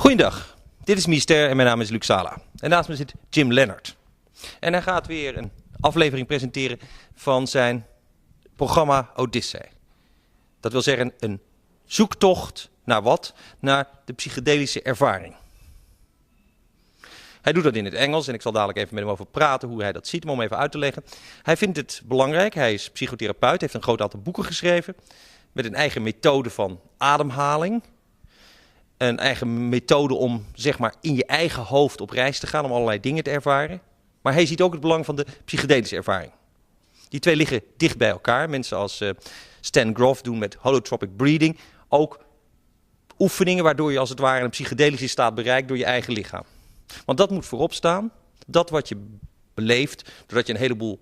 Goeiedag, dit is Mister en mijn naam is Luc Sala. En naast me zit Jim Leonard. En hij gaat weer een aflevering presenteren van zijn programma Odyssey. Dat wil zeggen een zoektocht naar wat? Naar de psychedelische ervaring. Hij doet dat in het Engels en ik zal dadelijk even met hem over praten hoe hij dat ziet, om hem even uit te leggen. Hij vindt het belangrijk, hij is psychotherapeut, heeft een groot aantal boeken geschreven met een eigen methode van ademhaling. Een eigen methode om zeg maar in je eigen hoofd op reis te gaan, om allerlei dingen te ervaren. Maar hij ziet ook het belang van de psychedelische ervaring. Die twee liggen dicht bij elkaar. Mensen als Stan Grof doen met holotropic breathing ook oefeningen waardoor je als het ware een psychedelische staat bereikt door je eigen lichaam. Want dat moet voorop staan. Dat wat je beleeft, doordat je een heleboel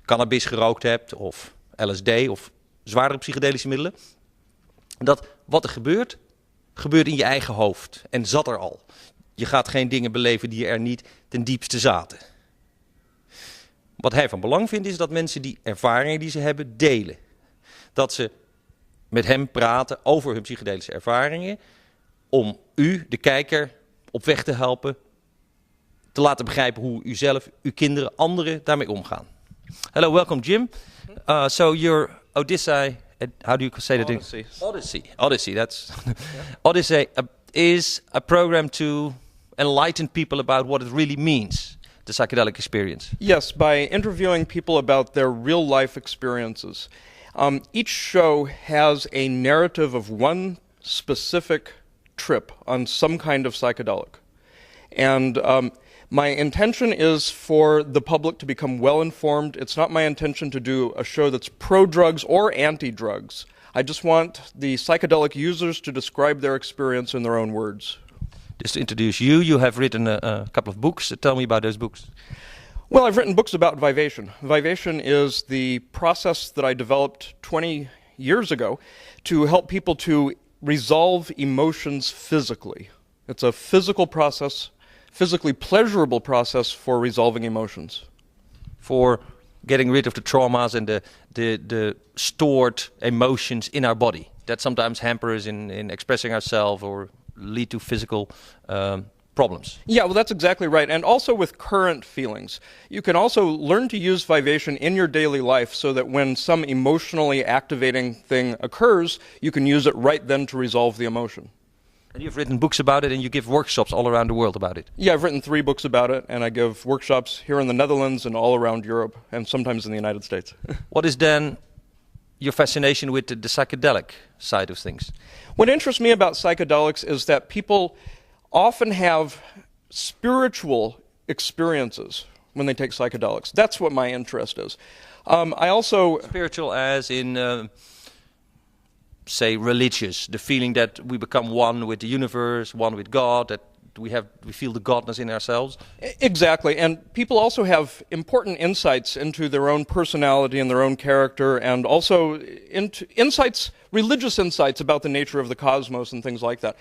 cannabis gerookt hebt of LSD of zwaardere psychedelische middelen. Dat wat er gebeurt in je eigen hoofd en zat er al. Je gaat geen dingen beleven die er niet ten diepste zaten. Wat hij van belang vindt is dat mensen die ervaringen die ze hebben delen. Dat ze met hem praten over hun psychedelische ervaringen om u, de kijker, op weg te helpen, te laten begrijpen hoe u zelf, uw kinderen, anderen daarmee omgaan. Hello, welcome Jim. So your Odyssey, how do you say that? Odyssey. That's Odyssey is a program to enlighten people about what it really means, the psychedelic experience. Yes, by interviewing people about their real-life experiences. Each show has a narrative of one specific trip on some kind of psychedelic. And my intention is for the public to become well-informed. It's not my intention to do a show that's pro-drugs or anti-drugs. I just want the psychedelic users to describe their experience in their own words. Just to introduce you, you have written a couple of books. Tell me about those books. Well, I've written books about vivation. Vivation is the process that I developed 20 years ago to help people to resolve emotions physically. It's a physical process, physically pleasurable process for resolving emotions. For getting rid of the traumas and the stored emotions in our body that sometimes hamper us in expressing ourselves or lead to physical problems. Yeah, well, that's exactly right. And also with current feelings. You can also learn to use vivation in your daily life so that when some emotionally activating thing occurs, you can use it right then to resolve the emotion. And you've written books about it and you give workshops all around the world about it. Yeah, I've written 3 books about it, and I give workshops here in the Netherlands and all around Europe, and sometimes in the United States. What is then your fascination with the psychedelic side of things? What interests me about psychedelics is that people often have spiritual experiences when they take psychedelics. That's what my interest is. I also... Spiritual as in... say religious, the feeling that we become one with the universe, one with God, that we feel the godness in ourselves. Exactly, and people also have important insights into their own personality and their own character, and also insights, religious insights about the nature of the cosmos and things like that.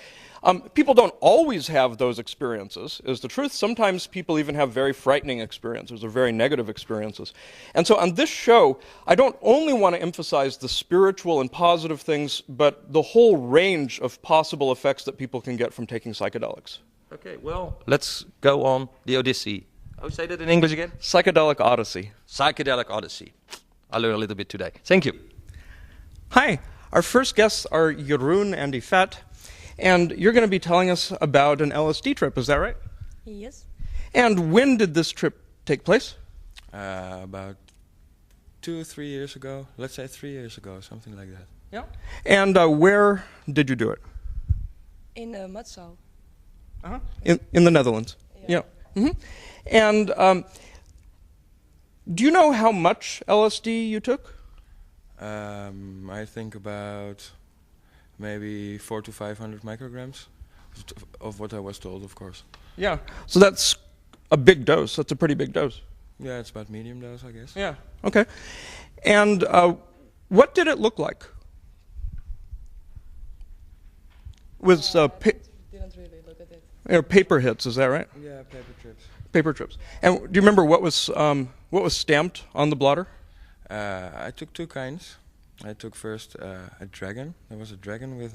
People don't always have those experiences, is the truth. Sometimes people even have very frightening experiences or very negative experiences. And so on this show, I don't only want to emphasize the spiritual and positive things, but the whole range of possible effects that people can get from taking psychedelics. Okay, well, let's go on the Odyssey. Oh, say that in English again? Psychedelic Odyssey. Psychedelic Odyssey. I learned a little bit today. Thank you. Hi, our first guests are Jeroen and Yvette. And you're going to be telling us about an LSD trip, is that right? Yes. And when did this trip take place? About 2 or 3 years ago. Let's say 3 years ago, something like that. Yeah. And where did you do it? In Matsau. Uh-huh. In the Netherlands. Yeah. Mm-hmm. And do you know how much LSD you took? I think about maybe 400 to 500 micrograms of what I was told, of course. Yeah. So that's a big dose. That's a pretty big dose. Yeah, it's about medium dose, I guess. Yeah. Okay. And what did it look like? With didn't really look at it. Paper hits, is that right? Yeah, paper trips. Paper trips. And do you remember what was stamped on the blotter? I took 2 kinds. I took first a dragon. There was a dragon with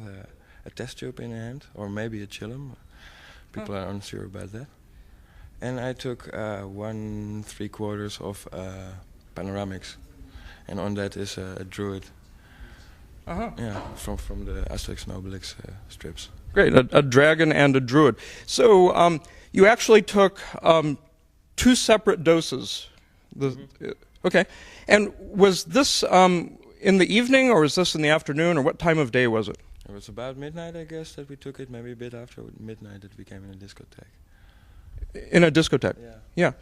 a test tube in a hand, or maybe a chillum. People are unsure about that. And I took 1/3 of panoramics, and on that is a druid. Yeah, from the Asterix and Obelix strips. Great, a dragon and a druid. So you actually took 2 separate doses. Okay, and was this in the evening, or was this in the afternoon, or what time of day was it? It was about midnight, I guess, that we took it. Maybe a bit after midnight that we came in a discotheque. In a discotheque. Yeah.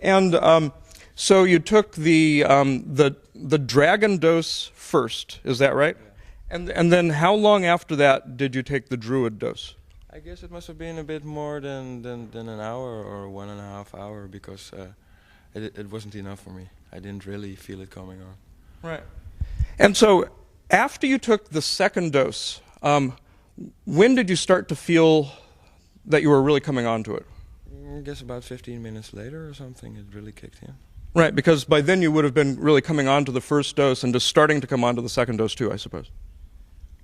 And so you took the dragon dose first, is that right? Yeah. And then how long after that did you take the druid dose? I guess it must have been a bit more than an hour or 1.5 hours, because it wasn't enough for me. I didn't really feel it coming on. Right. And so after you took the second dose, when did you start to feel that you were really coming on to it? I guess about 15 minutes later or something, it really kicked in. Right, because by then you would have been really coming on to the first dose and just starting to come on to the second dose too, I suppose.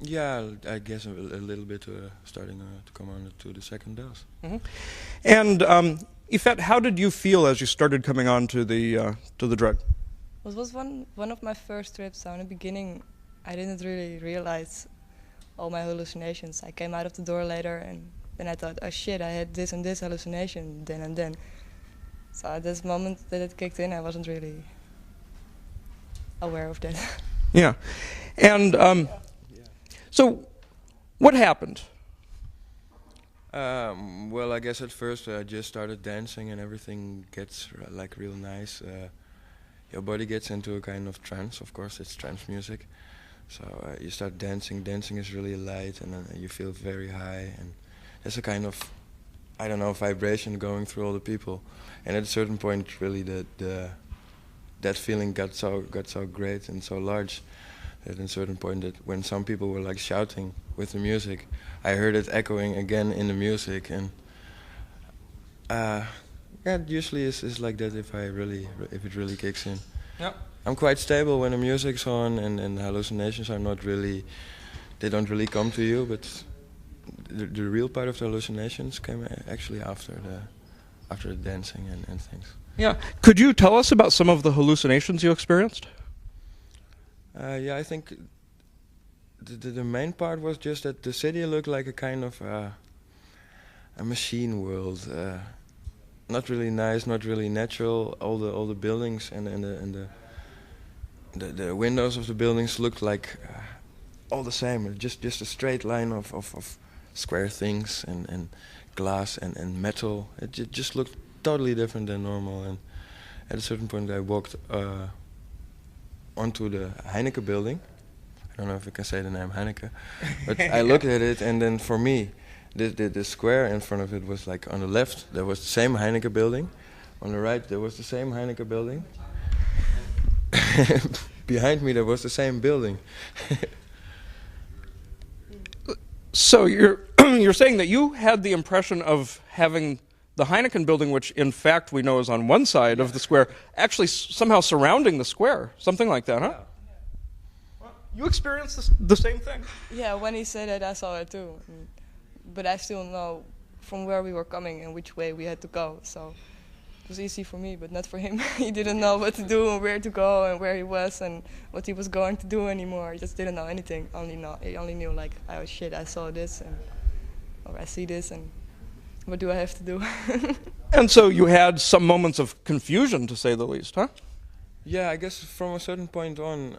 Yeah, I guess a little bit starting to come on to the second dose. Mm-hmm. And Yvette, how did you feel as you started coming on to the drug? It was one of my first trips, so in the beginning I didn't really realize all my hallucinations. I came out of the door later and then I thought, oh shit, I had this and this hallucination then and then. So at this moment that it kicked in, I wasn't really aware of that. Yeah. And so what happened? Well, I guess at first I just started dancing and everything gets like real nice. Your body gets into a kind of trance. Of course, it's trance music. So you start dancing. Dancing is really light, and then you feel very high. And there's a kind of, I don't know, vibration going through all the people. And at a certain point, really, that feeling got so great and so large that at a certain point, that when some people were like shouting with the music, I heard it echoing again in the music. And yeah, it usually is like that if it really kicks in. Yep. I'm quite stable when the music's on, and hallucinations are not really, they don't really come to you, but the real part of the hallucinations came actually after the dancing and things. Yeah. Could you tell us about some of the hallucinations you experienced? Yeah, I think the main part was just that the city looked like a kind of a machine world. Not really nice, not really natural. All the buildings and the windows of the buildings looked like all the same. Just a straight line of square things and glass and metal. It just looked totally different than normal. And at a certain point, I walked onto the Heineken building. I don't know if I can say the name Heineken, but I looked at it, and then for me, the square in front of it was like, on the left there was the same Heineken building, on the right there was the same Heineken building, behind me there was the same building. So you're saying that you had the impression of having the Heineken building, which in fact we know is on one side of the square, actually somehow surrounding the square, something like that, huh? Yeah. Well, you experienced the same thing. Yeah, when he said it, I saw it too. But I still know from where we were coming and which way we had to go. So it was easy for me, but not for him. He didn't know what to do and where to go and where he was and what he was going to do anymore. He just didn't know anything. He only knew like, oh shit, I saw this or I see this and what do I have to do? And so you had some moments of confusion, to say the least, huh? Yeah, I guess from a certain point on,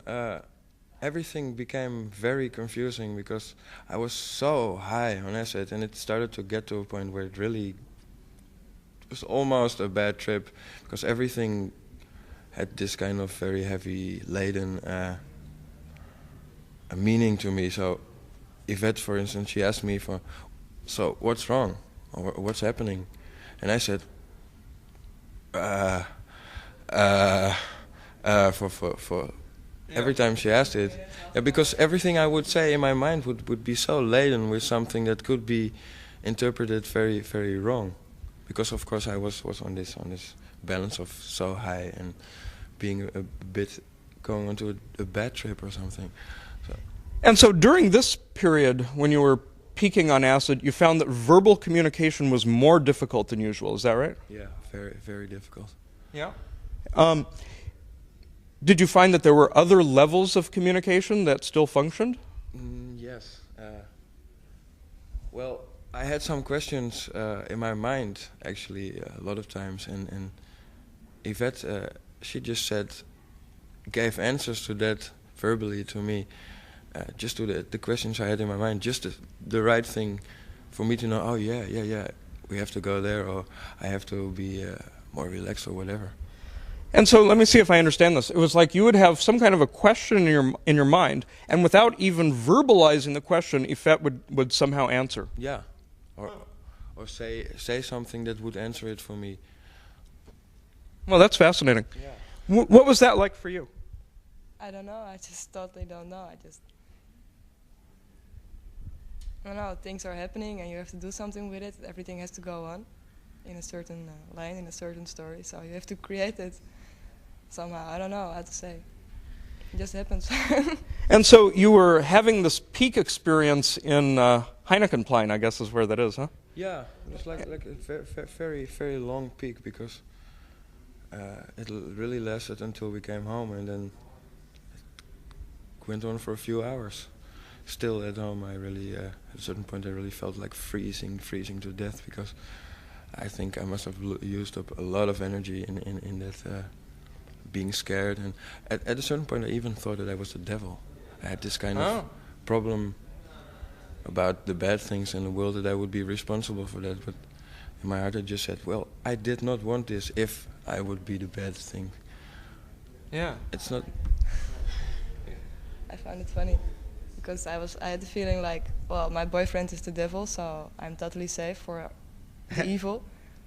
everything became very confusing because I was so high on acid, and it started to get to a point where it really was almost a bad trip, because everything had this kind of very heavy laden a meaning to me. So Yvette, for instance, she asked me so what's wrong? Or what's happening? And I said, for every time she asked it, yeah, because everything I would say in my mind would be so laden with something that could be interpreted very, very wrong, because of course I was on this balance of so high and being a bit going onto a bad trip or something. So. And so during this period when you were peaking on acid, you found that verbal communication was more difficult than usual. Is that right? Yeah, very, very difficult. Yeah. Did you find that there were other levels of communication that still functioned? Yes. Well, I had some questions in my mind, actually, a lot of times, and Yvette, she just gave answers to that verbally to me, just to the questions I had in my mind, just the right thing for me to know, oh yeah, we have to go there, or I have to be more relaxed or whatever. And so let me see if I understand this. It was like you would have some kind of a question in your mind, and without even verbalizing the question, Yvette would somehow answer. Yeah, or say something that would answer it for me. Well, that's fascinating. Yeah. What was that like for you? I don't know. I just totally don't know. I don't know. Things are happening, and you have to do something with it. Everything has to go on in a certain line, in a certain story. So you have to create it somehow. I don't know how to say. It just happens. And so you were having this peak experience in Heinekenplein, I guess is where that is, huh? Yeah, it's like a very, very long peak, because it really lasted until we came home, and then it went on for a few hours. Still at home, I really, at a certain point, I really felt like freezing to death, because I think I must have used up a lot of energy in that being scared, and at a certain point, I even thought that I was the devil. I had this kind of problem about the bad things in the world, that I would be responsible for that, but in my heart I just said, well, I did not want this if I would be the bad thing. Yeah. It's not... I found it funny because I had the feeling like, well, my boyfriend is the devil, so I'm totally safe for the evil.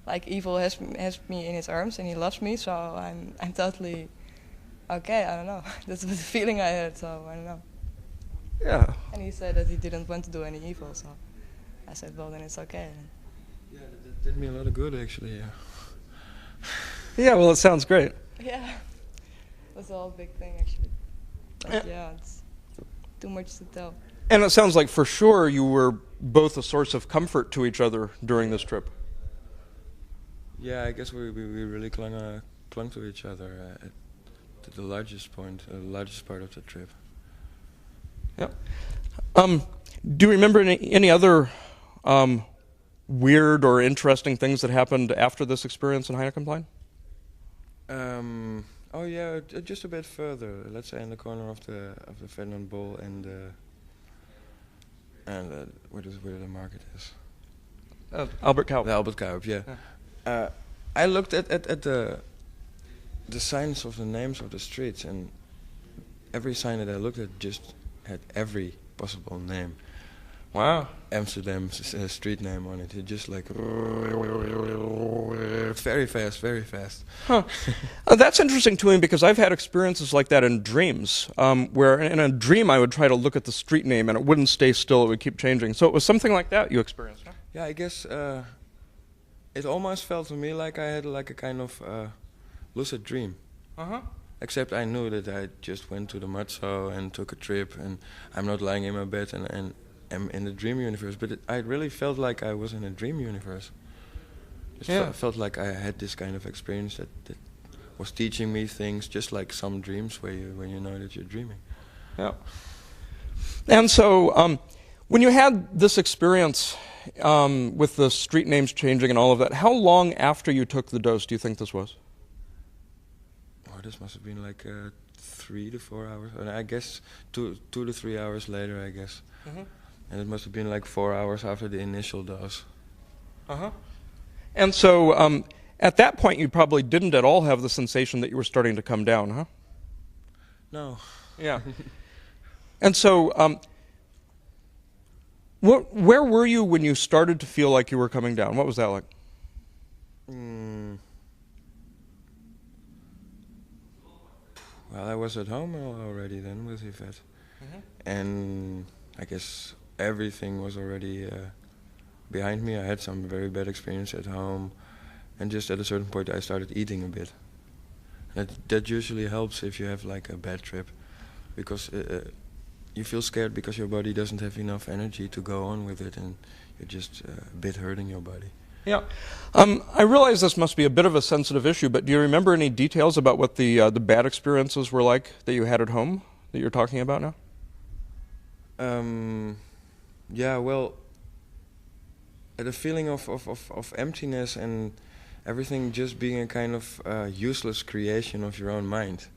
Like evil has me in his arms and he loves me, so I'm totally okay. I don't know. That's the feeling I had. So I don't know. Yeah. And he said that he didn't want to do any evil, so I said, well, then it's okay. Yeah, that did me a lot of good, actually. Yeah. Yeah. Well, it sounds great. Yeah, that's a whole big thing actually. But yeah, it's too much to tell. And it sounds like for sure you were both a source of comfort to each other during this trip. Yeah, I guess we really clung to each other at the largest part of the trip. Yeah. Do you remember any other weird or interesting things that happened after this experience in Heinekenplein? Oh yeah, just a bit further. Let's say in the corner of the Ferdinand Bol and where the market is. Albert Kuip. The Albert Kuip, yeah. I looked at the signs of the names of the streets, and every sign that I looked at just had every possible name. Wow. Amsterdam's street name on it. It just like very fast, very fast. Huh. That's interesting to me because I've had experiences like that in dreams, where in a dream I would try to look at the street name and it wouldn't stay still, it would keep changing. So it was something like that you experienced, huh? Yeah, I guess it almost felt to me like I had like a kind of lucid dream. Uh-huh. Except I knew that I just went to the Matzo and took a trip, and I'm not lying in my bed and am in the dream universe. But I really felt like I was in a dream universe. It felt like I had this kind of experience that was teaching me things, just like some dreams when you know that you're dreaming. Yeah. And so when you had this experience with the street names changing and all of that, how long after you took the dose do you think this was? Oh, this must have been like 3 to 4 hours. And I guess 2 to 3 hours later, I guess. Mm-hmm. And it must have been like 4 hours after the initial dose. Uh-huh. And so at that point you probably didn't at all have the sensation that you were starting to come down, huh? No. Yeah. And so where were you when you started to feel like you were coming down? What was that like? Well, I was at home already then with Yvette. Mm-hmm. And I guess everything was already behind me. I had some very bad experience at home. And just at a certain point I started eating a bit. That usually helps if you have like a bad trip. Because you feel scared because your body doesn't have enough energy to go on with it, and you're just a bit hurting your body. Yeah. I realize this must be a bit of a sensitive issue, but do you remember any details about what the bad experiences were like that you had at home that you're talking about now? Yeah, well, the feeling of emptiness and everything just being a kind of useless creation of your own mind.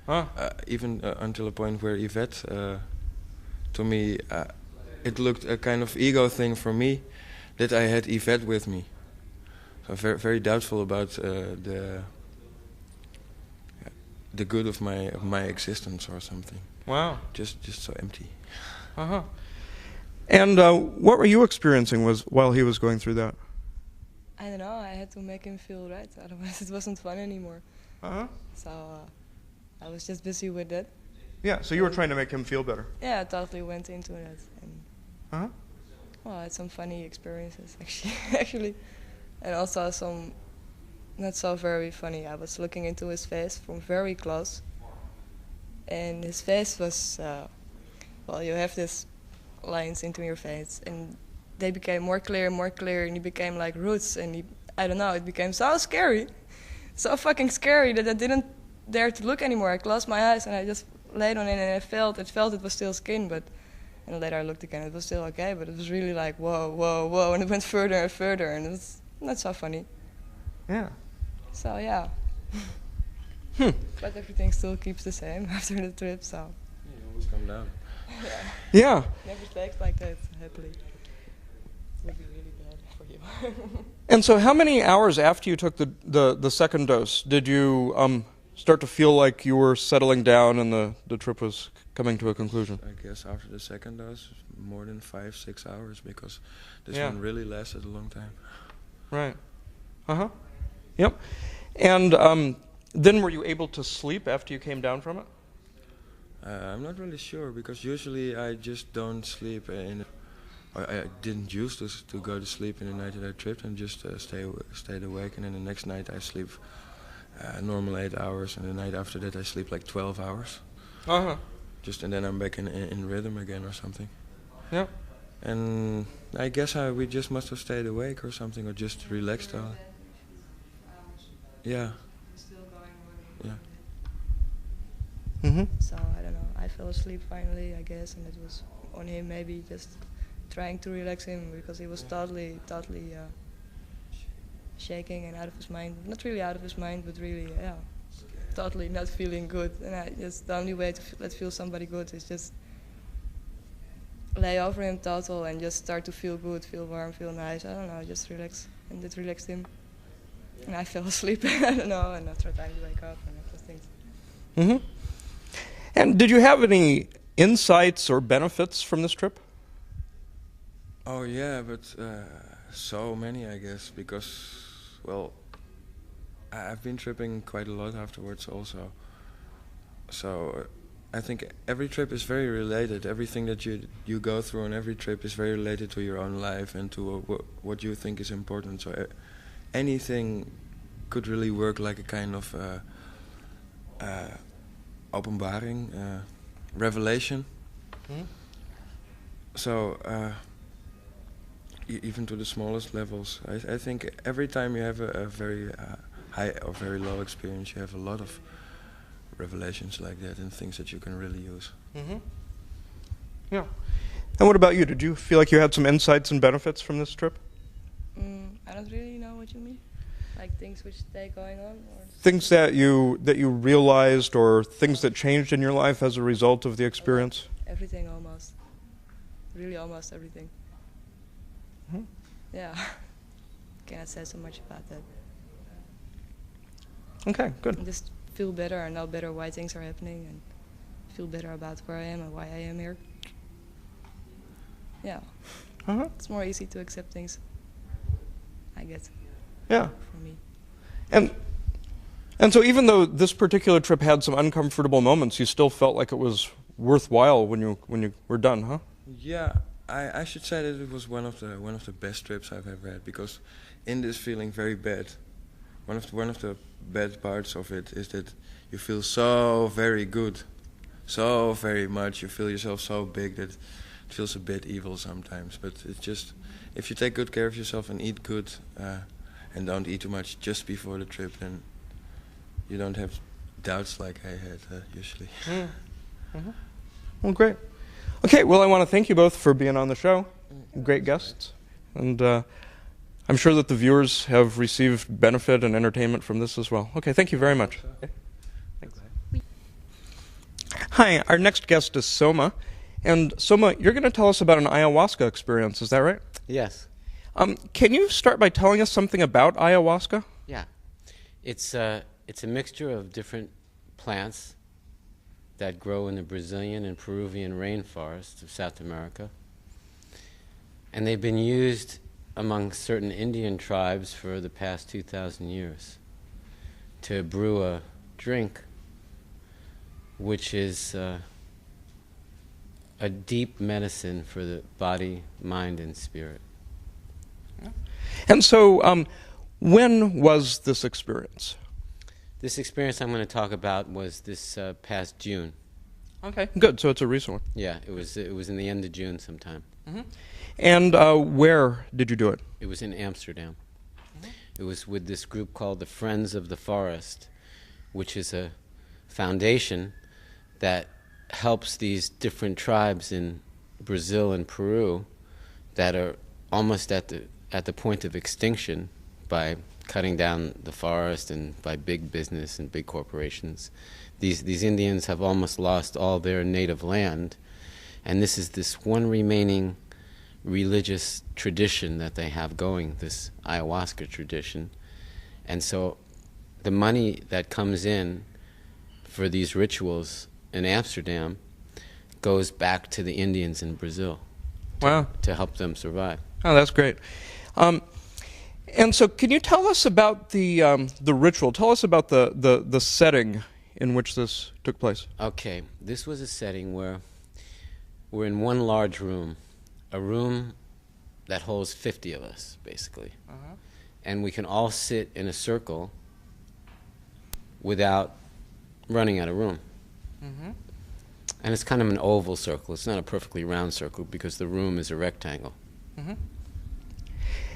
Huh? Even until a point where Yvette, to me, it looked a kind of ego thing for me that I had Yvette with me. So very, very doubtful about the good of my existence or something. Wow. Just so empty. Uh-huh. And what were you experiencing while he was going through that? I don't know, I had to make him feel right, otherwise it wasn't fun anymore. Uh-huh. So I was just busy with that. Yeah, so you were trying to make him feel better. Yeah, I totally went into that. And Uh-huh. well, I had some funny experiences, actually. And also some not so very funny. I was looking into his face from very close. And his face was, well, you have these lines into your face. And they became more clear, and he became like roots. And I don't know, it became so scary. So fucking scary that I didn't dare to look anymore. I closed my eyes and I just laid on it, and I felt it was still skin, but and later I looked again, it was still okay, but it was really like whoa, whoa, whoa, and it went further and further, and it was not so funny. Yeah. So yeah. But everything still keeps the same after the trip, so. Yeah, you always come down. Yeah. Never takes like that, happily. It would be really bad for you. And so how many hours after you took the second dose did you start to feel like you were settling down and the trip was coming to a conclusion? I guess after the second dose, more than 5-6 hours, because this Yeah. one really lasted a long time. Right. Uh-huh. Yep. And then were you able to sleep after you came down from it? I'm not really sure, because usually I just don't sleep I didn't used to go to sleep in the night that I tripped, and just stayed awake, and then the next night I sleep normal 8 hours, and the night after that I sleep like 12 hours. Uh-huh. And then I'm back in rhythm again or something. Yeah. And I guess we just must have stayed awake or something, or just relaxed. Yeah. Yeah. Mm-hmm. So I don't know, I fell asleep finally, I guess, and it was on him maybe just trying to relax him, because he was totally shaking and out of his mind. Not really out of his mind, but really, yeah, totally not feeling good. And the only way to feel somebody good is just lay over him total and just start to feel good, feel warm, feel nice. I don't know, just relax. And it relaxed him. And I fell asleep, I don't know, and after time to wake up and after things. Mm-hmm. And did you have any insights or benefits from this trip? Oh yeah, but so many, I guess, because, well, I've been tripping quite a lot afterwards also. So I think every trip is very related. Everything that you go through on every trip is very related to your own life and to what you think is important. So anything could really work like a kind of openbaring, revelation. Mm-hmm. So even to the smallest levels, I think every time you have a very high or very low experience, you have a lot of revelations like that and things that you can really use. Mm-hmm. Yeah. And what about you? Did you feel like you had some insights and benefits from this trip? I don't really know what you mean. Like things which stay going on, or Things that you realized, or things that changed in your life as a result of the experience? everything almost. Really almost everything. Mm-hmm. Yeah. Cannot say so much about that. Okay, good. And just feel better and know better why things are happening, and feel better about where I am and why I am here. Yeah. Uh-huh. It's more easy to accept things, I guess, Yeah. for me. And so even though this particular trip had some uncomfortable moments, you still felt like it was worthwhile when you were done, huh? Yeah, I should say that it was one of the best trips I've ever had, because in this feeling very bad, one of the bad parts of it is that you feel so very good, so very much. You feel yourself so big that it feels a bit evil sometimes. But it's just, if you take good care of yourself and eat good, and don't eat too much just before the trip, then you don't have doubts like I had usually. Well, great. Okay, well, I want to thank you both for being on the show. Great guests. And I'm sure that the viewers have received benefit and entertainment from this as well. Okay, thank you very much. Okay. Thanks. Hi, our next guest is Soma. And Soma, you're going to tell us about an ayahuasca experience, is that right? Yes. Can you start by telling us something about ayahuasca? Yeah. It's a mixture of different plants that grow in the Brazilian and Peruvian rainforests of South America. And they've been used among certain Indian tribes for the past 2,000 years to brew a drink which is a deep medicine for the body, mind, and spirit. And so, when was this experience? This experience I'm going to talk about was this past June. Okay, good. So it's a recent one. Yeah, it was in the end of June sometime. And where did you do it? It was in Amsterdam. It was with this group called the Friends of the Forest, which is a foundation that helps these different tribes in Brazil and Peru that are almost at the point of extinction by cutting down the forest and by big business and big corporations. These Indians have almost lost all their native land, and this is this one remaining religious tradition that they have going, this ayahuasca tradition. And so the money that comes in for these rituals in Amsterdam goes back to the Indians in Brazil. Wow. To help them survive. Oh, that's great. And so can you tell us about the ritual? Tell us about the setting in which this took place. Okay, this was a setting where we're in one large room, a room that holds 50 of us, basically. And we can all sit in a circle without running out of room. And it's kind of an oval circle. It's not a perfectly round circle because the room is a rectangle.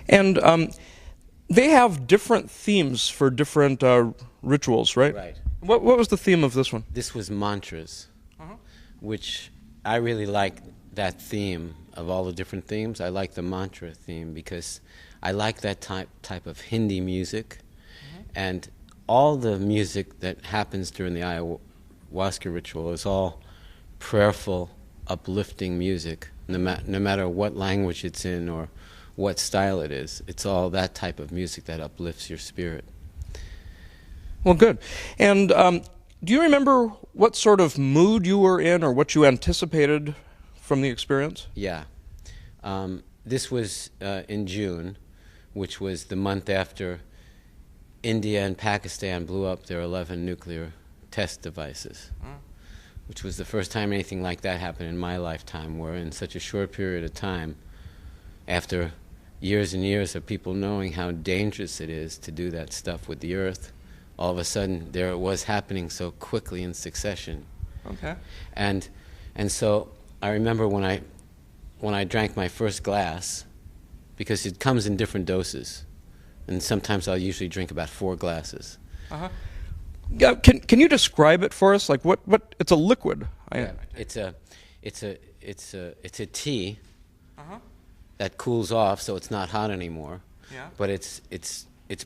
And they have different themes for different rituals, right? Right. What was the theme of this one? This was mantras, which I really like that theme of all the different themes. I like the mantra theme because I like that type of Hindi music. And all the music that happens during the ayahuasca ritual is all prayerful, uplifting music, no matter what language it's in or what style it is. It's all that type of music that uplifts your spirit. Well, good. And do you remember what sort of mood you were in or what you anticipated from the experience? Yeah. This was in June, which was the month after India and Pakistan blew up their 11 nuclear test devices, which was the first time anything like that happened in my lifetime, where in such a short period of time, after years and years of people knowing how dangerous it is to do that stuff with the earth, all of a sudden there it was happening so quickly in succession. Okay. And so I remember when I drank my first glass, because it comes in different doses, and sometimes I'll usually drink about 4 glasses. Yeah, can you describe it for us? Like what it's a liquid. Yeah. It's a tea that cools off, so it's not hot anymore. Yeah. But it's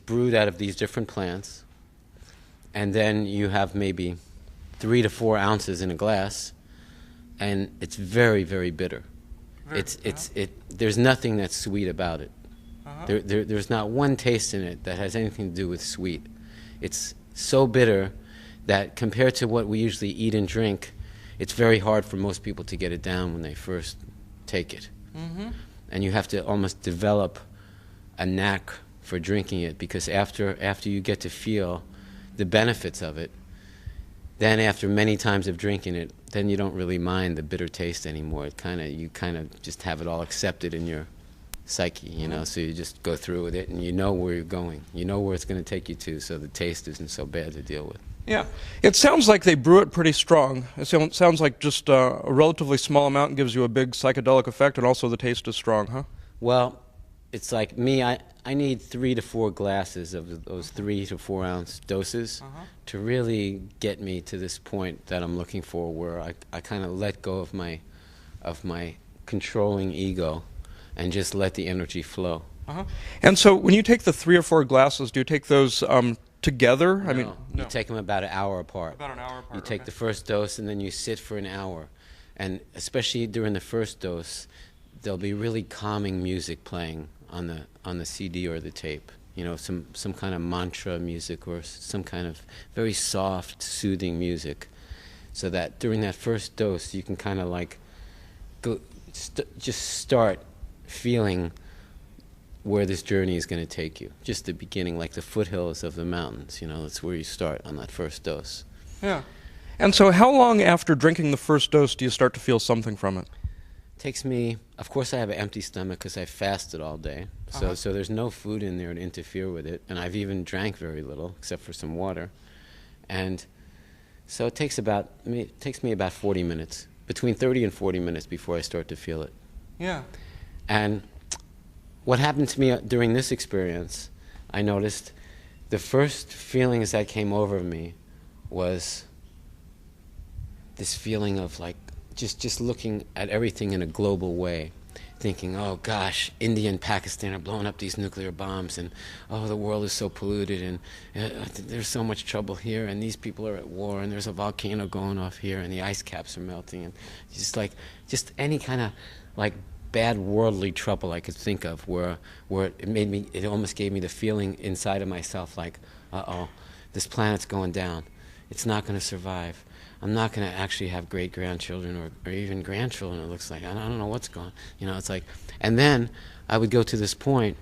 brewed out of these different plants, and then you have maybe 3 to 4 ounces in a glass, and it's very, very bitter. There's nothing that's sweet about it. There's not one taste in it that has anything to do with sweet. It's so bitter that compared to what we usually eat and drink, it's very hard for most people to get it down when they first take it. And you have to almost develop a knack for drinking it, because after you get to feel the benefits of it, then after many times of drinking it, then you don't really mind the bitter taste anymore. You kind of just have it all accepted in your psyche, you know, so you just go through with it and you know where you're going. You know where it's going to take you to, so the taste isn't so bad to deal with. Yeah. It sounds like they brew it pretty strong. It sounds like just a relatively small amount gives you a big psychedelic effect, and also the taste is strong, huh? Well, it's like me, I need 3 to 4 glasses of those 3 to 4 ounce doses to really get me to this point that I'm looking for, where I kind of let go of my controlling ego and just let the energy flow. And so when you take the 3 or 4 glasses, do you take those together? No, I mean, you take them about an hour apart. About an hour apart. You take the first dose and then you sit for an hour. And especially during the first dose, there'll be really calming music playing on the CD or the tape. You know, some kind of mantra music or some kind of very soft, soothing music. So that during that first dose, you can kind of like just start feeling where this journey is going to take you. Just the beginning, like the foothills of the mountains, you know, that's where you start on that first dose. Yeah. And so how long after drinking the first dose do you start to feel something from it? It takes me, of course I have an empty stomach because I fasted all day, so there's no food in there to interfere with it, and I've even drank very little, except for some water. And so it takes me about 40 minutes, between 30 and 40 minutes before I start to feel it. Yeah. And what happened to me during this experience, I noticed the first feelings that came over me was this feeling of like just looking at everything in a global way, thinking, oh gosh, India and Pakistan are blowing up these nuclear bombs, and oh, the world is so polluted, and there's so much trouble here, and these people are at war, and there's a volcano going off here, and the ice caps are melting, and just any kind of like bad worldly trouble I could think of, where it almost gave me the feeling inside of myself like, uh-oh, this planet's going down. It's not going to survive. I'm not going to actually have great-grandchildren or even grandchildren, it looks like. I don't know what's going on. You know, it's like, and then I would go to this point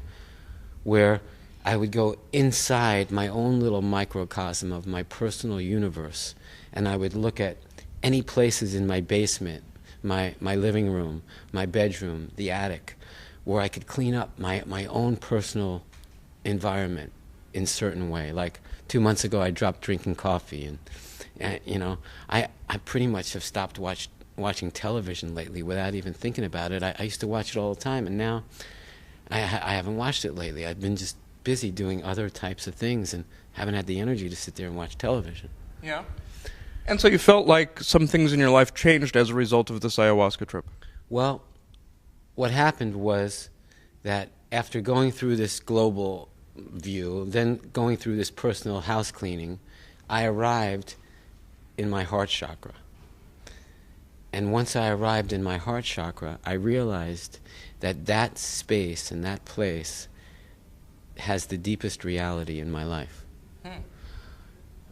where I would go inside my own little microcosm of my personal universe, and I would look at any places in my basement, my living room, my bedroom, the attic, where I could clean up my own personal environment in a certain way. Like 2 months ago, I dropped drinking coffee, and you know, I pretty much have stopped watching television lately without even thinking about it. I used to watch it all the time, and now I haven't watched it lately. I've been just busy doing other types of things and haven't had the energy to sit there and watch television. Yeah. And so you felt like some things in your life changed as a result of this ayahuasca trip? Well, what happened was that after going through this global view, then going through this personal house cleaning, I arrived in my heart chakra. And once I arrived in my heart chakra, I realized that that space and that place has the deepest reality in my life.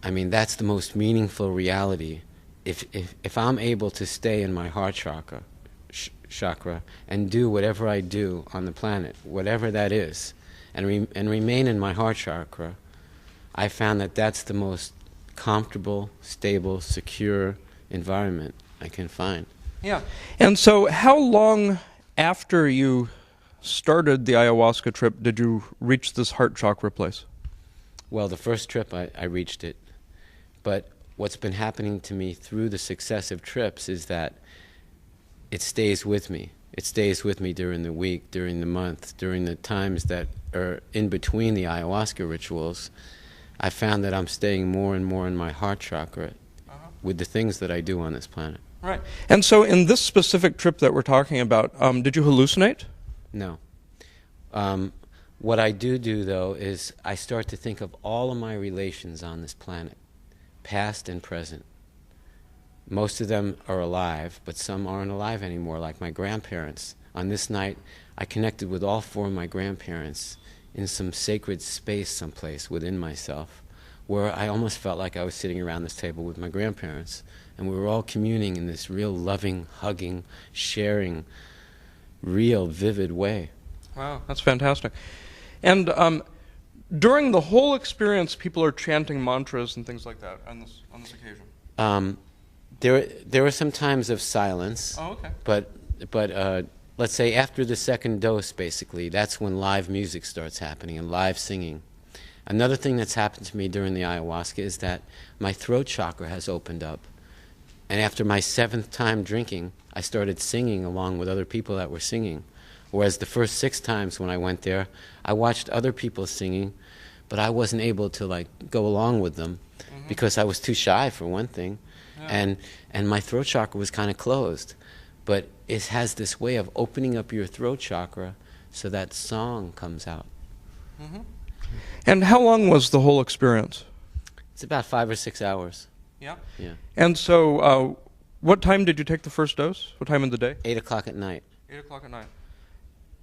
I mean, that's the most meaningful reality. If I'm able to stay in my heart chakra and do whatever I do on the planet, whatever that is, and remain in my heart chakra, I found that that's the most comfortable, stable, secure environment I can find. Yeah. And so how long after you started the ayahuasca trip did you reach this heart chakra place? Well, the first trip I reached it. But what's been happening to me through the successive trips is that it stays with me. It stays with me during the week, during the month, during the times that are in between the ayahuasca rituals. I found that I'm staying more and more in my heart chakra with the things that I do on this planet. Right. And so in this specific trip that we're talking about, did you hallucinate? No. What I do, though, is I start to think of all of my relations on this planet, past and present. Most of them are alive, but some aren't alive anymore, like my grandparents. On this night, I connected with all 4 of my grandparents in some sacred space someplace within myself, where I almost felt like I was sitting around this table with my grandparents, and we were all communing in this real loving, hugging, sharing, real, vivid way. Wow, that's fantastic. And during the whole experience, people are chanting mantras and things like that on this occasion? There were some times of silence. Oh, okay. But let's say after the second dose, basically, that's when live music starts happening and live singing. Another thing that's happened to me during the ayahuasca is that my throat chakra has opened up. And after my 7th time drinking, I started singing along with other people that were singing. Whereas the first 6 times when I went there, I watched other people singing, but I wasn't able to like go along with them because I was too shy for one thing. Yeah. And my throat chakra was kind of closed. But it has this way of opening up your throat chakra so that song comes out. And how long was the whole experience? It's about 5 or 6 hours. Yeah. Yeah. And so, what time did you take the first dose? What time of the day? 8 o'clock at night. 8 o'clock at night.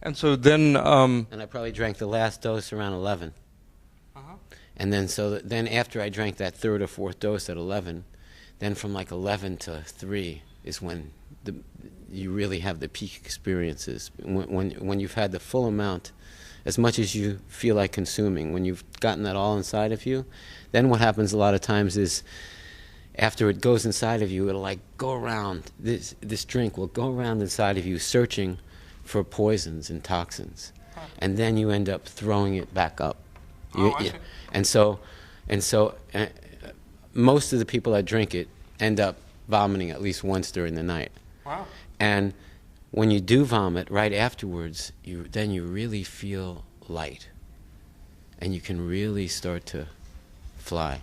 And so then... and I probably drank the last dose around 11. And then then after I drank that 3rd or 4th dose at 11, then from like 11 to 3 is when you really have the peak experiences. When you've had the full amount, as much as you feel like consuming, when you've gotten that all inside of you, then what happens a lot of times is after it goes inside of you, it'll like go around, this drink will go around inside of you searching for poisons and toxins. And then you end up throwing it back up. And so most of the people that drink it end up vomiting at least once during the night. Wow. And when you do vomit, right afterwards, then you really feel light. And you can really start to fly.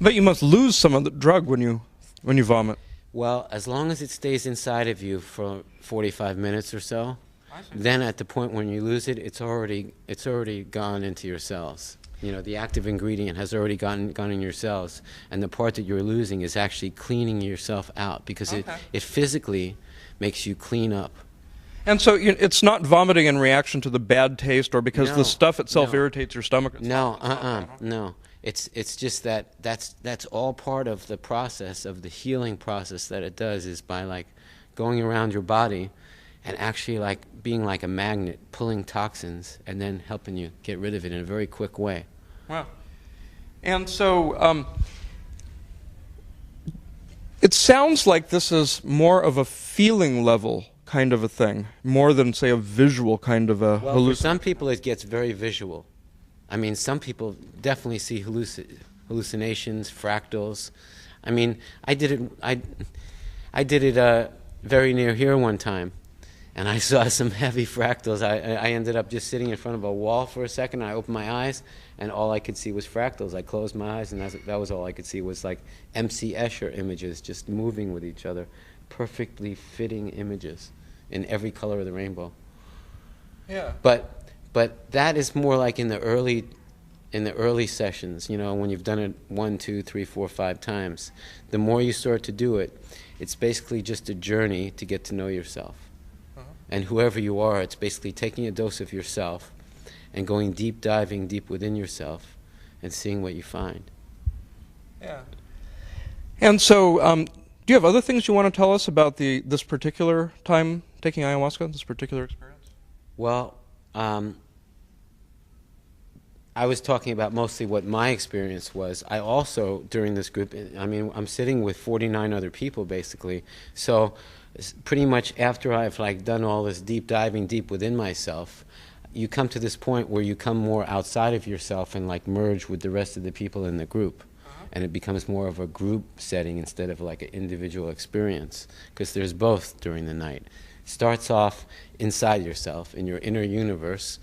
But you must lose some of the drug when you vomit. Well, as long as it stays inside of you for 45 minutes or so, then at the point when you lose it, it's already gone into your cells. You know, the active ingredient has already gone in your cells, and the part that you're losing is actually cleaning yourself out because it physically makes you clean up. And so it's not vomiting in reaction to the bad taste or because the stuff itself irritates your stomach? No. It's just that's all part of the process, of the healing process that it does, is by like going around your body and actually like being like a magnet, pulling toxins and then helping you get rid of it in a very quick way. Wow. And so it sounds like this is more of a feeling level kind of a thing, more than, say, a visual kind of a hallucination. For some people it gets very visual. I mean, some people definitely see hallucinations, fractals. I mean, I did it very near here one time, and I saw some heavy fractals. I ended up just sitting in front of a wall for a second. I opened my eyes, and all I could see was fractals. I closed my eyes, and that was all I could see was like M.C. Escher images just moving with each other, perfectly fitting images in every color of the rainbow. Yeah. But that is more like in the early sessions, you know, when you've done it 1, 2, 3, 4, 5 times. The more you start to do it, it's basically just a journey to get to know yourself. And whoever you are, it's basically taking a dose of yourself and going diving deep within yourself and seeing what you find. Yeah. And so, do you have other things you want to tell us about this particular time taking ayahuasca, this particular experience? Well, I was talking about mostly what my experience was. I also, during this group, I mean, I'm sitting with 49 other people, basically. So pretty much after I've like done all this diving deep within myself, you come to this point where you come more outside of yourself and like merge with the rest of the people in the group. And it becomes more of a group setting instead of like an individual experience, because there's both during the night. Starts off inside yourself, in your inner universe,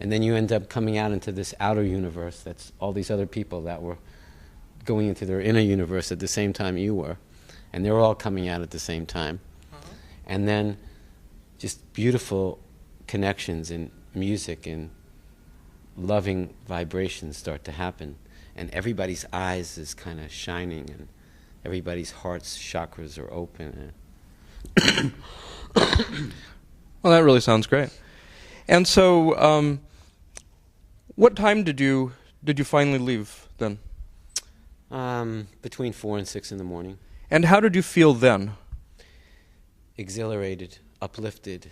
and then you end up coming out into this outer universe that's all these other people that were going into their inner universe at the same time you were, and they're all coming out at the same time. And then just beautiful connections and music and loving vibrations start to happen, and everybody's eyes is kind of shining, and everybody's heart's chakras are open. Well, that really sounds great. And so, what time did you finally leave then? Between 4 and 6 in the morning. And how did you feel then? Exhilarated, uplifted,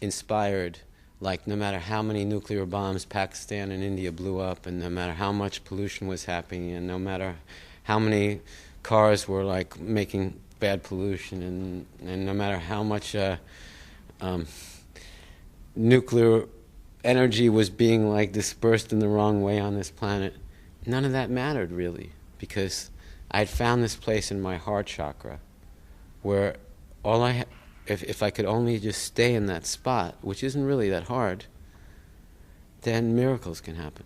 inspired. Like no matter how many nuclear bombs Pakistan and India blew up, and no matter how much pollution was happening, and no matter how many cars were like making bad pollution, and no matter how much nuclear energy was being like dispersed in the wrong way on this planet, none of that mattered really, because I'd found this place in my heart chakra where if I could only just stay in that spot, which isn't really that hard, then miracles can happen.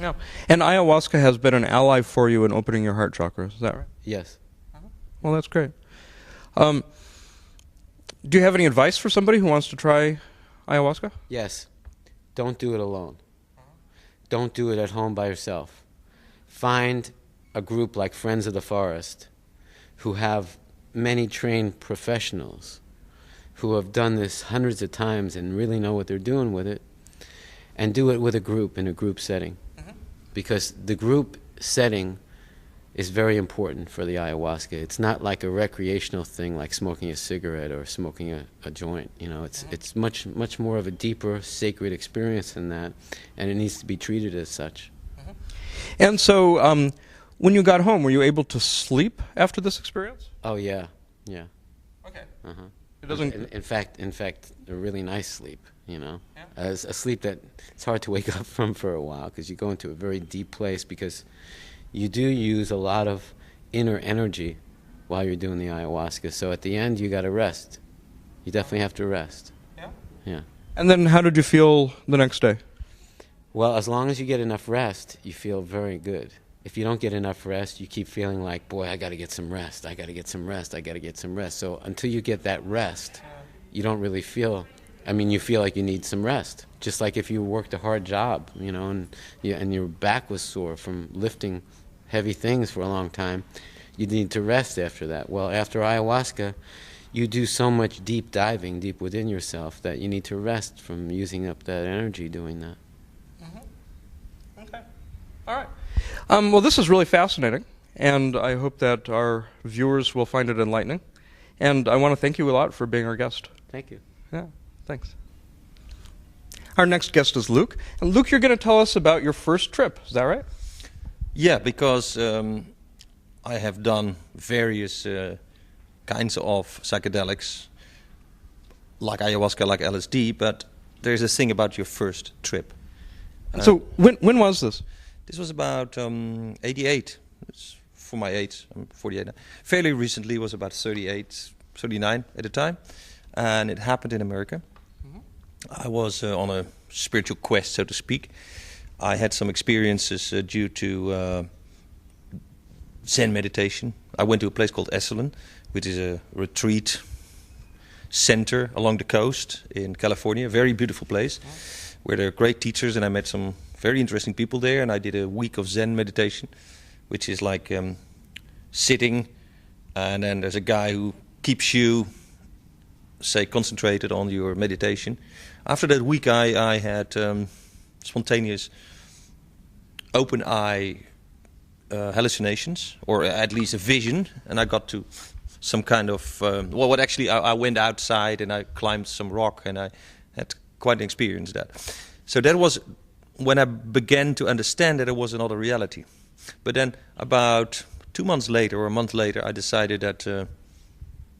Yeah. And ayahuasca has been an ally for you in opening your heart chakra, is that right? Yes. Well, that's great. Do you have any advice for somebody who wants to try ayahuasca? Yes. Don't do it alone. Don't do it at home by yourself. Find a group like Friends of the Forest who have many trained professionals who have done this hundreds of times and really know what they're doing with it, and do it with a group in a group setting. Because the group setting is very important for the ayahuasca. It's not like a recreational thing like smoking a cigarette or smoking a joint. You know, it's much more of a deeper, sacred experience than that, and it needs to be treated as such. And so, when you got home, were you able to sleep after this experience? Oh yeah. Okay. Uh-huh. It doesn't. In fact, a really nice sleep. You know, Yeah. as a sleep that it's hard to wake up from for a while, because you go into a very deep place, because you do use a lot of inner energy while you're doing the ayahuasca. So at the end, you got to rest. You definitely have to rest. Yeah. Yeah. And then, how did you feel the next day? Well, as long as you get enough rest, you feel very good. If you don't get enough rest, you keep feeling like, boy, I got to get some rest. I got to get some rest. I got to get some rest. So until you get that rest, you don't really feel. I mean, you feel like you need some rest. Just like if you worked a hard job, you know, and your back was sore from lifting heavy things for a long time, you need to rest after that. Well, after ayahuasca, you do so much deep diving deep within yourself that you need to rest from using up that energy doing that. Okay. All right. Well, this is really fascinating, and I hope that our viewers will find it enlightening. And I want to thank you a lot for being our guest. Thank you. Yeah, thanks. Our next guest is Luke. And Luke, you're going to tell us about your first trip. Is that right? Yeah, because I have done various kinds of psychedelics, like ayahuasca, like LSD, but there's a thing about your first trip. So when was this? This was about 88. It's for my age, I'm 48 now. Fairly recently, was about 38, 39 at the time, and it happened in America. I was on a spiritual quest, so to speak. I had some experiences due to Zen meditation. I went to a place called Esalen, which is a retreat center along the coast in California. Very beautiful place, where there are great teachers, and I met some very interesting people there. And I did a week of Zen meditation, which is like sitting, and then there's a guy who keeps you, say, concentrated on your meditation. After that week, I had spontaneous open-eye hallucinations, or at least a vision, and I got to some kind of... I went outside and I climbed some rock, and I had quite an experience that. So that was when I began to understand that it was another reality. But then about 2 months later, or a month later, I decided that...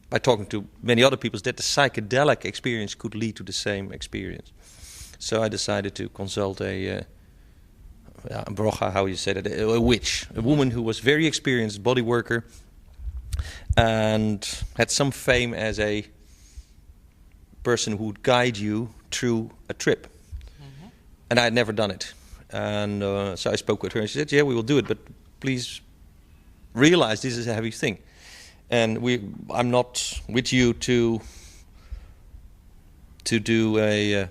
by talking to many other people, that the psychedelic experience could lead to the same experience. So I decided to consult a brocha, how you say that, a witch, a woman who was very experienced body worker and had some fame as a person who would guide you through a trip. And I had never done it. And so I spoke with her, and she said, yeah, we will do it, but please realize this is a heavy thing. And I'm not with you to do a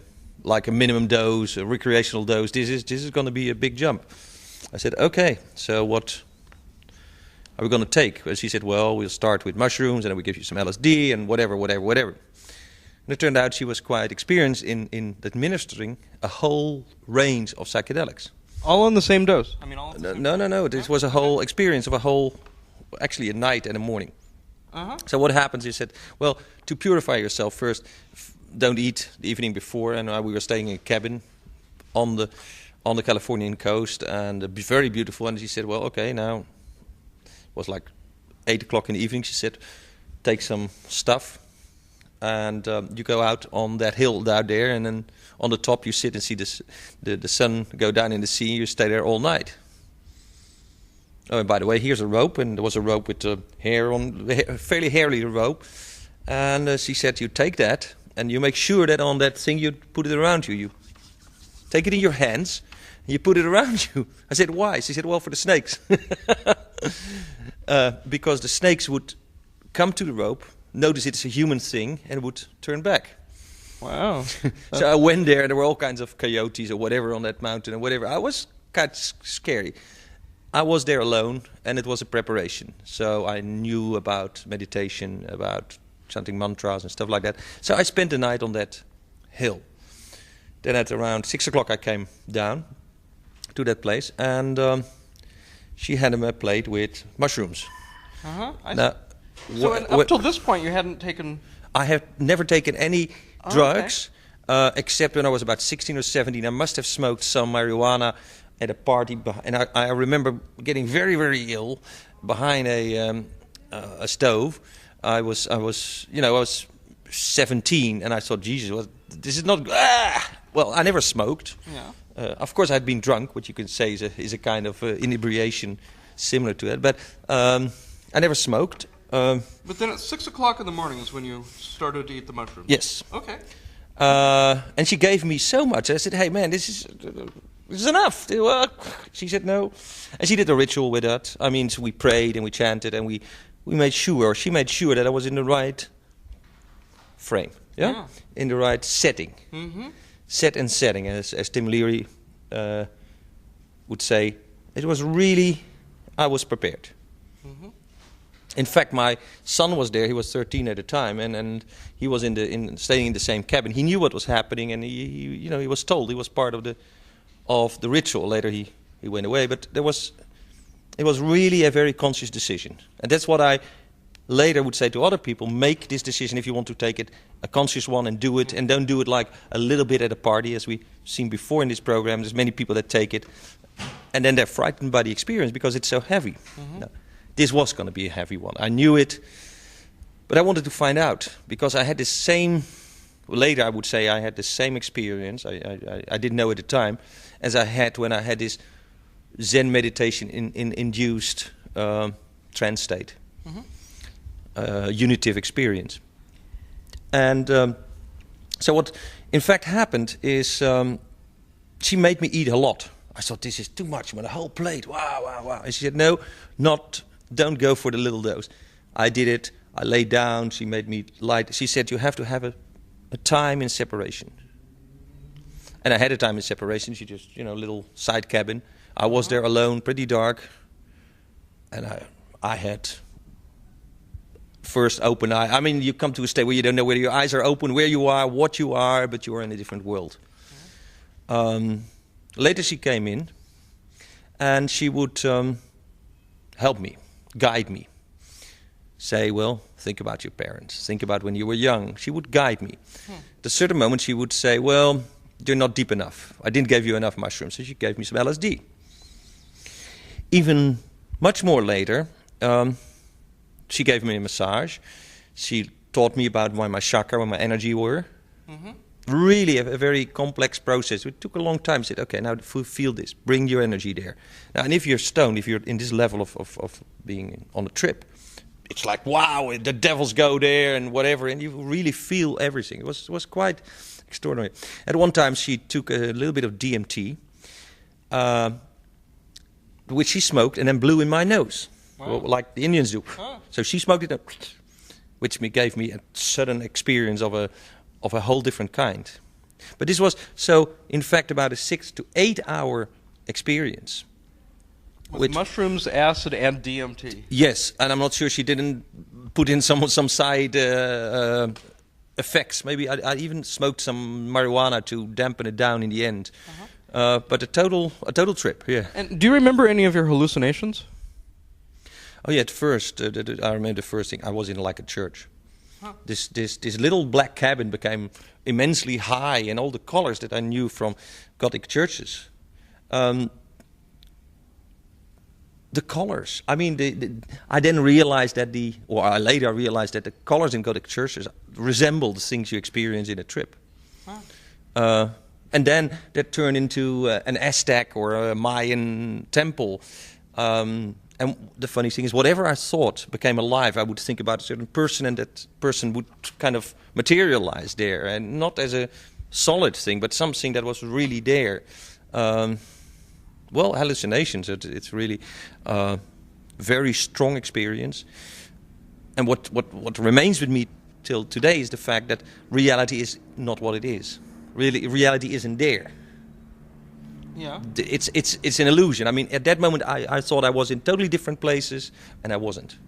minimum dose, a recreational dose. This is going to be a big jump. I said, okay. So what are we going to take? Well, she said, well, we'll start with mushrooms, and then we give you some LSD and whatever. And it turned out she was quite experienced in administering a whole range of psychedelics. All in the same dose? I mean, all No. This was a whole experience of actually a night and a morning. So what happens is that, well, to purify yourself first, don't eat the evening before. And we were staying in a cabin on the Californian coast, and very beautiful. And she said, well, okay, now it was like 8 o'clock in the evening. She said, take some stuff, and you go out on that hill down there, and then on the top you sit and see the sun go down in the sea. You stay there all night. Oh, and by the way, here's a rope, and there was a rope with hair on, a fairly hairy rope. And she said, you take that, and you make sure that on that thing you put it around you. You take it in your hands, and you put it around you. I said, why? She said, well, for the snakes. Because the snakes would come to the rope, notice it's a human thing, and would turn back. Wow. So I went there, and there were all kinds of coyotes or whatever on that mountain and whatever. I was kind of scary. I was there alone, and it was a preparation. So I knew about meditation, about chanting mantras and stuff like that. So I spent the night on that hill. Then at around 6 o'clock I came down to that place, and she had a plate with mushrooms. Now, so up till this point you hadn't taken... I have never taken any drugs, except when I was about 16 or 17. I must have smoked some marijuana at a party, and I remember getting very, very ill behind a stove. I was 17, and I thought, Jesus, well, this is not. Well, I never smoked. Yeah. Of course, I'd been drunk, which you can say is a kind of inebriation similar to that. But I never smoked. But then at 6 o'clock in the morning is when you started to eat the mushrooms. Yes. Okay. And she gave me so much. I said, hey, man, this is enough. She said no. And she did a ritual with that. I mean, so we prayed and we chanted, and we made sure, or she made sure, that I was in the right frame. Yeah? In the right setting. Mm-hmm. Set and setting. As Tim Leary would say, it was really, I was prepared. Mm-hmm. In fact, my son was there. He was 13 at the time, and he was staying in the same cabin. He knew what was happening, and he was told. He was part of the ritual. Later, he went away, but it was really a very conscious decision, and that's what I later would say to other people: make this decision if you want to take it, a conscious one, and do it, and don't do it like a little bit at a party, as we've seen before in this program. There's many people that take it, and then they're frightened by the experience because it's so heavy. Mm-hmm. No. This was going to be a heavy one. I knew it, but I wanted to find out, because I had the same, later I would say I had the same experience, I didn't know at the time, as I had when I had this Zen meditation induced trance state, unitive experience. And so what in fact happened is she made me eat a lot. I thought, this is too much, man, a whole plate, wow. And she said, no, don't go for the little dose. I did it. I lay down. She made me lie. She said, you have to have a time in separation. And I had a time in separation. She just, little side cabin. I was there alone, pretty dark. And I had first open eye. I mean, you come to a state where you don't know whether your eyes are open, where you are, what you are, but you are in a different world. Later she came in, and she would help me, guide me. Say, well, think about your parents. Think about when you were young. She would guide me. At a certain moment she would say, well, you're not deep enough. I didn't give you enough mushrooms, so she gave me some LSD. Even much more later, she gave me a massage. She taught me about where my chakra, where my energy were. Mm-hmm. Really a very complex process. It took a long time. She said, okay, now feel this. Bring your energy there. Now, and if you're stoned, if you're in this level of being on a trip, it's like, wow, the devils go there and whatever, and you really feel everything. It was quite extraordinary. At one time, she took a little bit of DMT, which she smoked and then blew in my nose, like the Indians do. Huh. So she smoked it, which gave me a sudden experience of a whole different kind. But this was, in fact, about a 6 to 8 hour experience. With mushrooms, acid, and DMT. Yes, and I'm not sure she didn't put in some side effects. Maybe I even smoked some marijuana to dampen it down in the end. Uh-huh. But a total trip, yeah. And do you remember any of your hallucinations? Oh yeah, at first, I remember the first thing, I was in like a church. Huh. This little black cabin became immensely high, and all the colors that I knew from Gothic churches. the colors. I mean, I then realized that I later realized that the colors in Gothic churches resemble the things you experience in a trip. Wow. And then that turned into an Aztec or a Mayan temple. And the funny thing is, whatever I thought became alive. I would think about a certain person, and that person would kind of materialize there, and not as a solid thing, but something that was really there. Well, hallucinations. It's really a very strong experience. And what remains with me till today is the fact that reality is not what it is. Really, reality isn't there. Yeah. It's an illusion. I mean, at that moment, I thought I was in totally different places, and I wasn't.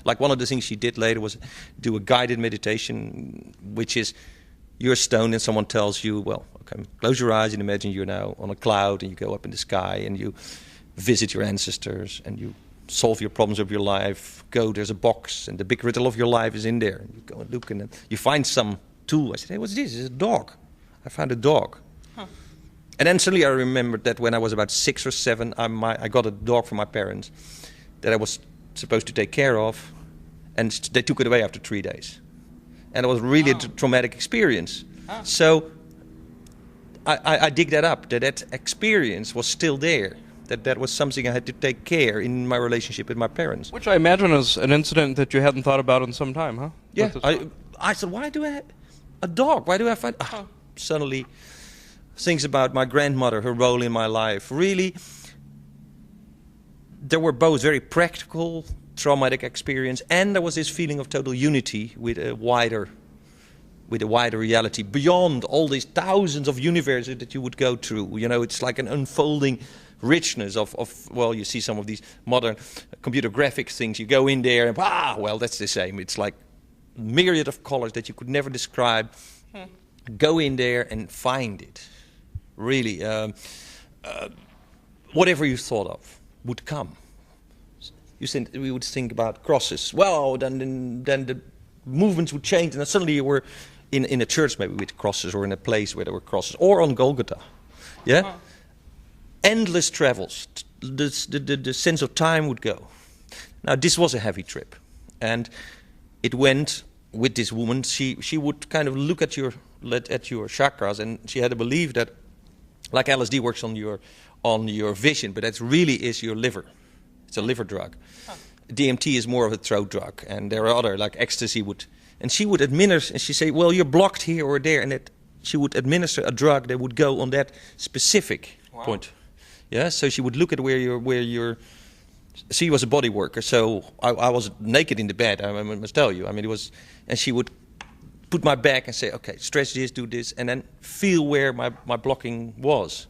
Like, one of the things she did later was do a guided meditation, which is you're stoned and someone tells you, well, okay, close your eyes and imagine you're now on a cloud and you go up in the sky and you visit your ancestors and you solve your problems of your life. There's a box and the big riddle of your life is in there. And you go and look and then you find some tool. I said, hey, what's this? It's a dog. I found a dog. Huh. And then suddenly I remembered that when I was about 6 or 7, I got a dog from my parents that I was supposed to take care of, and they took it away after 3 days. And it was really a traumatic experience. So I dig that up, that experience was still there, that was something I had to take care in my relationship with my parents. Which I imagine is an incident that you hadn't thought about in some time, huh? Yeah, I said, why do I have a dog? Why do I find... Suddenly, things about my grandmother, her role in my life. Really, there were both very practical, traumatic experience, and there was this feeling of total unity with a wider reality beyond all these thousands of universes that you would go through. You know, it's like an unfolding richness of well, you see some of these modern computer graphic things. You go in there and well, that's the same. It's like a myriad of colors that you could never describe. Go in there and find it. Really, whatever you thought of would come. We would think about crosses. Well, then the movements would change, and then suddenly you were in a church maybe with crosses, or in a place where there were crosses, or on Golgotha. Yeah, endless travels. The sense of time would go. Now this was a heavy trip, and it went with this woman. She would kind of look at your chakras, and she had a belief that, like LSD works on your vision, but that really is your liver. It's a liver drug. DMT is more of a throat drug, and there are other, like ecstasy and she would administer, and she say, well, you're blocked here or there, and she would administer a drug that would go on that specific point. Yeah, so she would look at where you're. She was a body worker, so I was naked in the bed. I must tell you. I mean, it was, and she would put my back and say, okay, stretch this, do this, and then feel where my blocking was,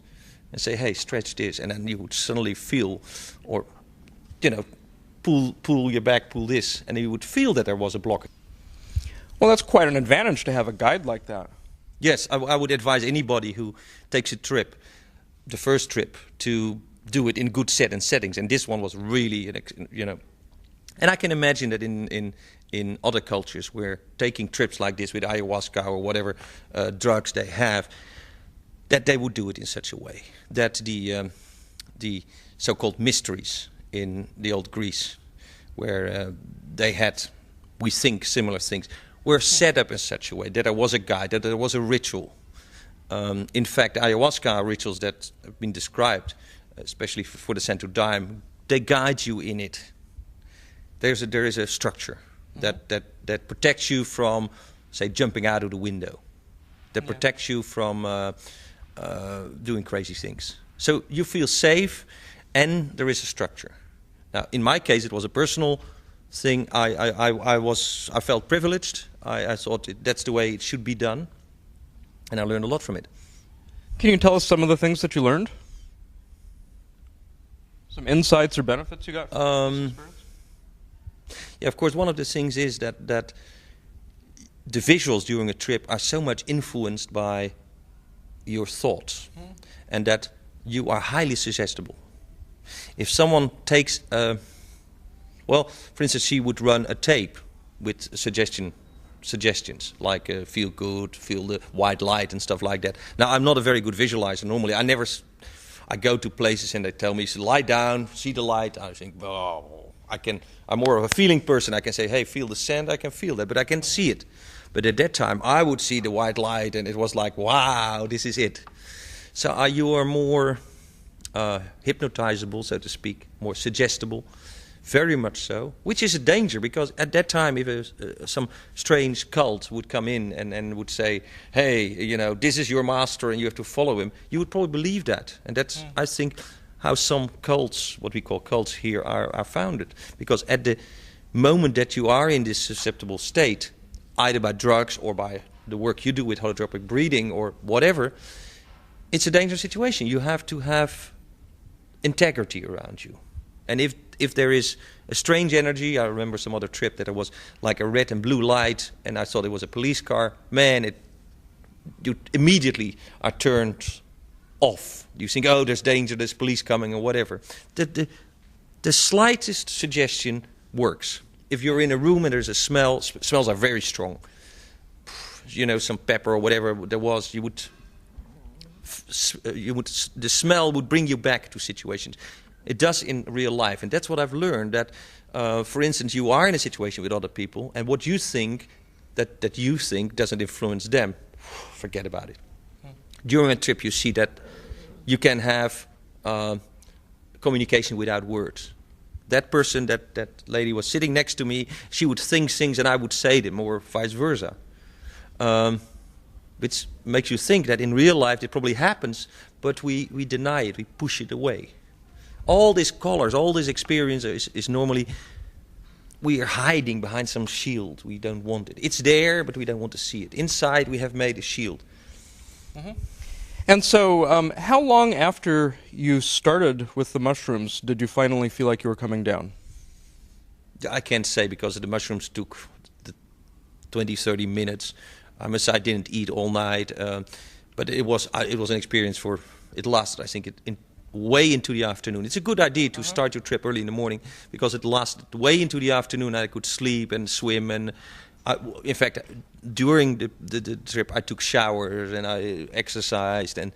and say, hey, stretch this, and then you would suddenly feel, or, pull your back, pull this, and you would feel that there was a block. Well, that's quite an advantage to have a guide like that. Yes, I would advise anybody who takes a trip, the first trip, to do it in good settings, and this one was really, and I can imagine that in other cultures where taking trips like this with ayahuasca or whatever drugs they have, that they would do it in such a way that the so-called mysteries in the old Greece, where they had, we think, similar things, were set up in such a way that there was a guide, that there was a ritual. In fact, ayahuasca rituals that have been described, especially for the Santo Daime, they guide you in it. There is a structure that protects you from, say, jumping out of the window. That protects you from doing crazy things. So you feel safe, and there is a structure. Now, in my case, it was a personal thing. I felt privileged. I thought that's the way it should be done, and I learned a lot from it. Can you tell us some of the things that you learned? Some insights or benefits you got from this experience? Yeah, of course, one of the things is that the visuals during a trip are so much influenced by your thoughts, and that you are highly suggestible. If someone takes, for instance, she would run a tape with suggestions, like feel good, feel the white light and stuff like that. Now, I'm not a very good visualizer normally. I go to places and they tell me, lie down, see the light. I think, oh, I'm more of a feeling person. I can say, hey, feel the sand, I can feel that, but I can't see it. But at that time, I would see the white light, and it was like, wow, this is it. So you are more hypnotizable, so to speak, more suggestible, very much so, which is a danger, because at that time, if some strange cult would come in and would say, hey, you know, this is your master and you have to follow him, you would probably believe that. And that's, I think, how some cults, what we call cults here, are founded. Because at the moment that you are in this susceptible state, either by drugs or by the work you do with holotropic breathing or whatever, it's a dangerous situation. You have to have integrity around you. And if there is a strange energy, I remember some other trip that there was like a red and blue light, and I thought it was a police car. Man, you immediately are turned off. You think, oh, there's danger, there's police coming or whatever. The slightest suggestion works. If you're in a room and there's a smell, smells are very strong. You know, some pepper or whatever there was, the smell would bring you back to situations. It does in real life, and that's what I've learned. That, for instance, you are in a situation with other people, and what you think that you think doesn't influence them. Forget about it. During a trip, you see that you can have communication without words. That person, that lady was sitting next to me. She would think things, and I would say them, or vice versa. Which makes you think that in real life it probably happens, but we deny it, we push it away. All these colors, all this experience is normally, we are hiding behind some shield. We don't want it. It's there, but we don't want to see it. Inside we have made a shield. Mm-hmm. And so how long after you started with the mushrooms did you finally feel like you were coming down? I can't say, because the mushrooms took 20, 30 minutes. I must say I didn't eat all night, but it was an experience for, it lasted, I think, way into the afternoon. It's a good idea to start your trip early in the morning, because it lasted way into the afternoon. I could sleep and swim, and in fact, during the trip I took showers and I exercised, and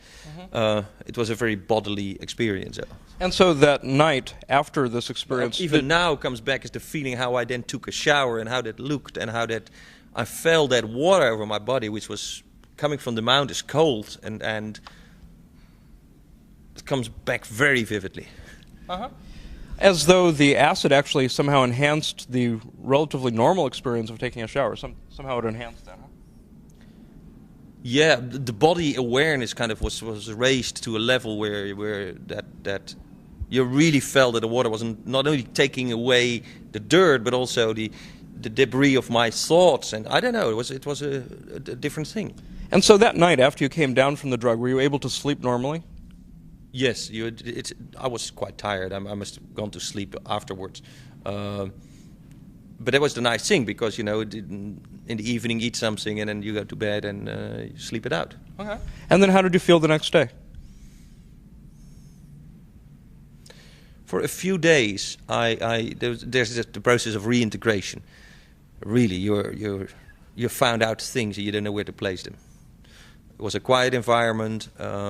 it was a very bodily experience. And so that night after this experience, even now comes back as the feeling how I then took a shower and how that looked, and how that I felt that water over my body, which was coming from the mountains, cold, and it comes back very vividly. As though the acid actually somehow enhanced the relatively normal experience of taking a shower. Somehow it enhanced that, huh? Yeah, the body awareness kind of was raised to a level where that you really felt that the water wasn't not only taking away the dirt, but also the debris of my thoughts. And I don't know, it was a different thing. And so that night after you came down from the drug, were you able to sleep normally? Yes, I was quite tired. I must have gone to sleep afterwards. But that was the nice thing, because, you know, in the evening eat something and then you go to bed and you sleep it out. Okay. And then how did you feel the next day? For a few days, there's the process of reintegration. Really, you found out things and you don't know where to place them. It was a quiet environment.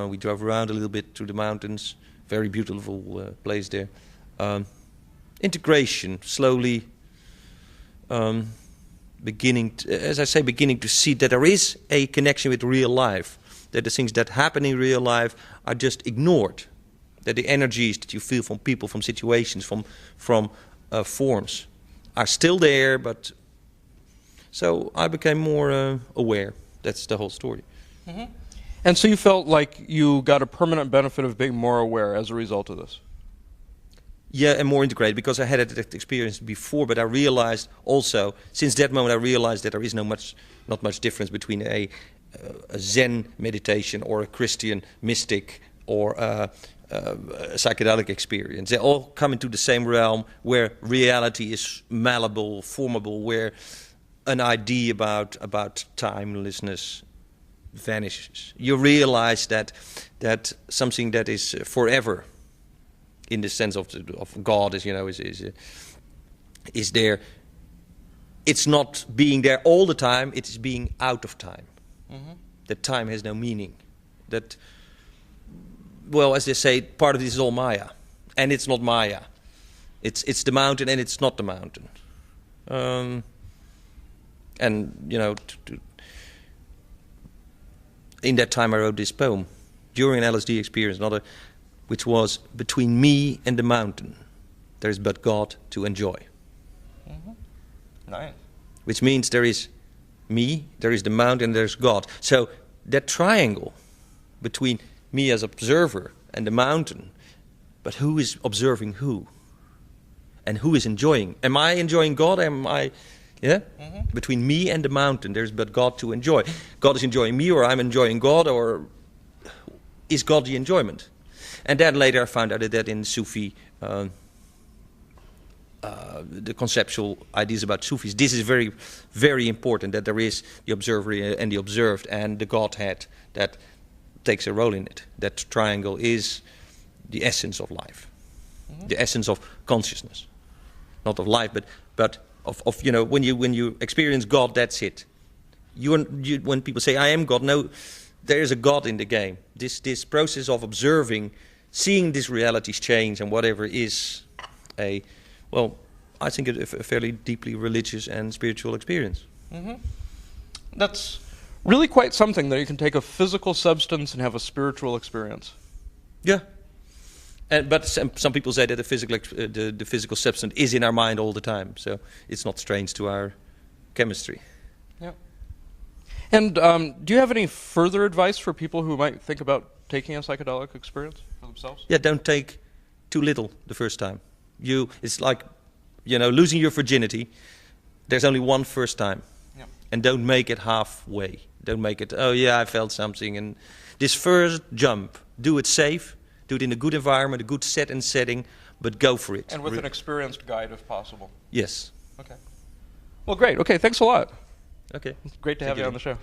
We drove around a little bit through the mountains. Very beautiful place there. Integration, slowly beginning to see that there is a connection with real life. That the things that happen in real life are just ignored. That the energies that you feel from people, from situations, from forms are still there. But so I became more aware. That's the whole story. Mm-hmm. And so you felt like you got a permanent benefit of being more aware as a result of this? Yeah, and more integrated, because I had that experience before, but I realized also, since that moment I realized that there is not much difference between a Zen meditation or a Christian mystic or a psychedelic experience. They all come into the same realm where reality is malleable, formable, where an idea about timelessness vanishes. You realize that something that is forever, in the sense of God, is there. It's not being there all the time. It is being out of time. Mm-hmm. That time has no meaning. That well, as they say, part of this is all Maya, and it's not Maya. It's the mountain, and it's not the mountain. And you know, in that time, I wrote this poem during an LSD experience, which was between me and the mountain. There is but God to enjoy. Nice. Which means there is me, there is the mountain, there's God. So that triangle between me as observer and the mountain, but who is observing who? And who is enjoying? Am I enjoying God? Am I, yeah? Between me and the mountain, there's but God to enjoy. God is enjoying me, or I'm enjoying God, or is God the enjoyment? And then later I found out that in Sufi, the conceptual ideas about Sufis, this is very, very important, that there is the observer and the observed and the Godhead that takes a role in it. That triangle is the essence of life, the essence of consciousness. Not of life, but of you know, when you experience God, that's it. When people say, I am God, no, there is a God in the game. This process of observing, seeing these realities change and whatever is I think a fairly deeply religious and spiritual experience. That's really quite something, that you can take a physical substance and have a spiritual experience. Yeah. But some people say that the physical substance is in our mind all the time, so it's not strange to our chemistry. Yeah. And do you have any further advice for people who might think about taking a psychedelic experience for themselves? Yeah, don't take too little the first time. It's like, you know, losing your virginity. There's only one first time. Yeah. And don't make it halfway. Don't make it, oh yeah, I felt something. And this first jump, do it safe. Do it in a good environment, a good setting, but go for it. And with an experienced guide, if possible. Yes. Okay. Well, great. Okay, thanks a lot. Okay. Great to have you on the show.